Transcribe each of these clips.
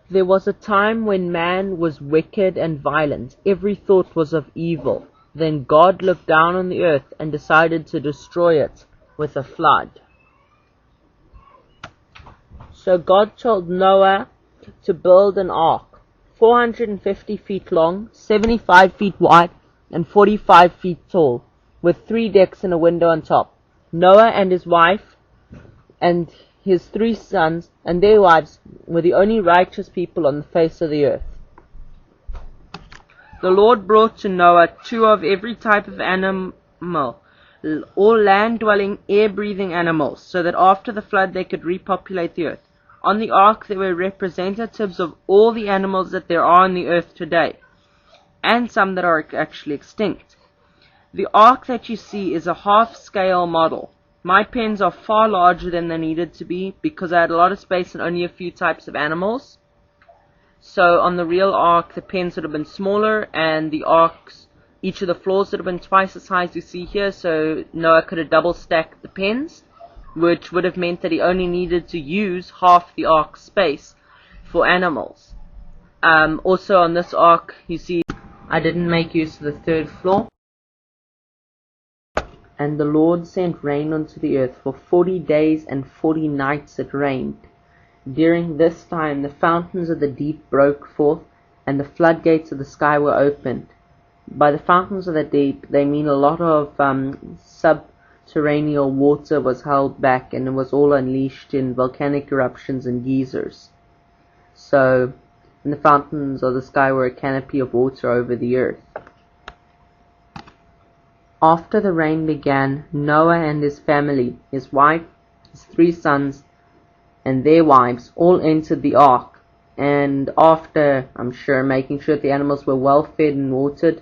There was a time when man was wicked and violent. Every thought was of evil. Then God looked down on the earth and decided to destroy it with a flood. So God told Noah to build an ark, 450 feet long, 75 feet wide, and 45 feet tall, with 3 decks and a window on top. Noah and his wife and his 3 sons and their wives were the only righteous people on the face of the earth. The Lord brought to Noah 2 of every type of animal, all land-dwelling, air-breathing animals, so that after the flood they could repopulate the earth. On the ark there were representatives of all the animals that there are on the earth today, and some that are actually extinct. The ark that you see is a half-scale model. My pens are far larger than they needed to be because I had a lot of space and only a few types of animals. So on the real ark, the pens would have been smaller, and the arks, each of the floors would have been twice the size you see here, so Noah could have double stacked the pens, which would have meant that he only needed to use half the ark's space for animals. Also on this ark, you see, I didn't make use of the 3rd floor. And the Lord sent rain onto the earth. For 40 days and 40 nights it rained. During this time the fountains of the deep broke forth, and the floodgates of the sky were opened. By the fountains of the deep, they mean a lot of subterranean water was held back, and it was all unleashed in volcanic eruptions and geysers. So, and the fountains of the sky were a canopy of water over the earth. After the rain began, Noah and his family, his wife, his 3 sons, and their wives all entered the ark, and after, I'm sure, making sure the animals were well fed and watered,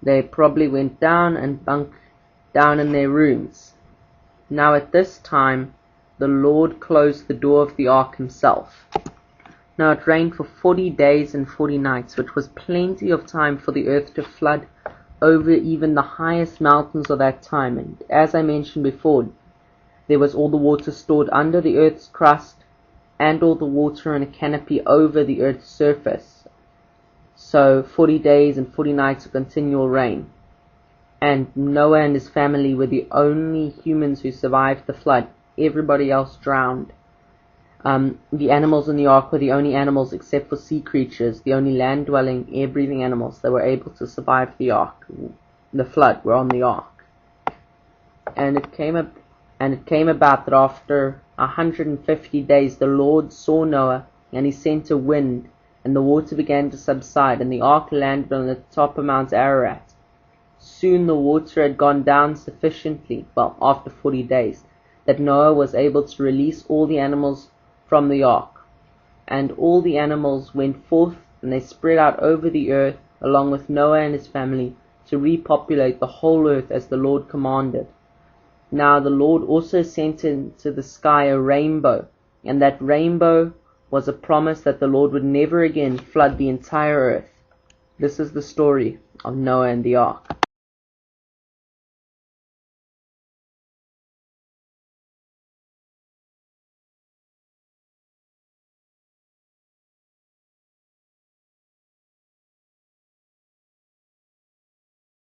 they probably went down and bunked down in their rooms. Now at this time, the Lord closed the door of the ark himself. Now it rained for 40 days and 40 nights, which was plenty of time for the earth to flood over even the highest mountains of that time. And as I mentioned before, there was all the water stored under the earth's crust, and all the water in a canopy over the earth's surface. So 40 days and 40 nights of continual rain. And Noah and his family were the only humans who survived the flood. Everybody else drowned. The animals in the ark were the only animals, except for sea creatures, the only land-dwelling, air-breathing animals that were able to survive the ark. The flood were on the ark. And it came about that after 150 days the Lord saw Noah, and he sent a wind, and the water began to subside, and the ark landed on the top of Mount Ararat. Soon the water had gone down sufficiently, after 40 days, that Noah was able to release all the animals from the ark. And all the animals went forth, and they spread out over the earth, along with Noah and his family, to repopulate the whole earth as the Lord commanded. Now the Lord also sent into the sky a rainbow, and that rainbow was a promise that the Lord would never again flood the entire earth. This is the story of Noah and the ark.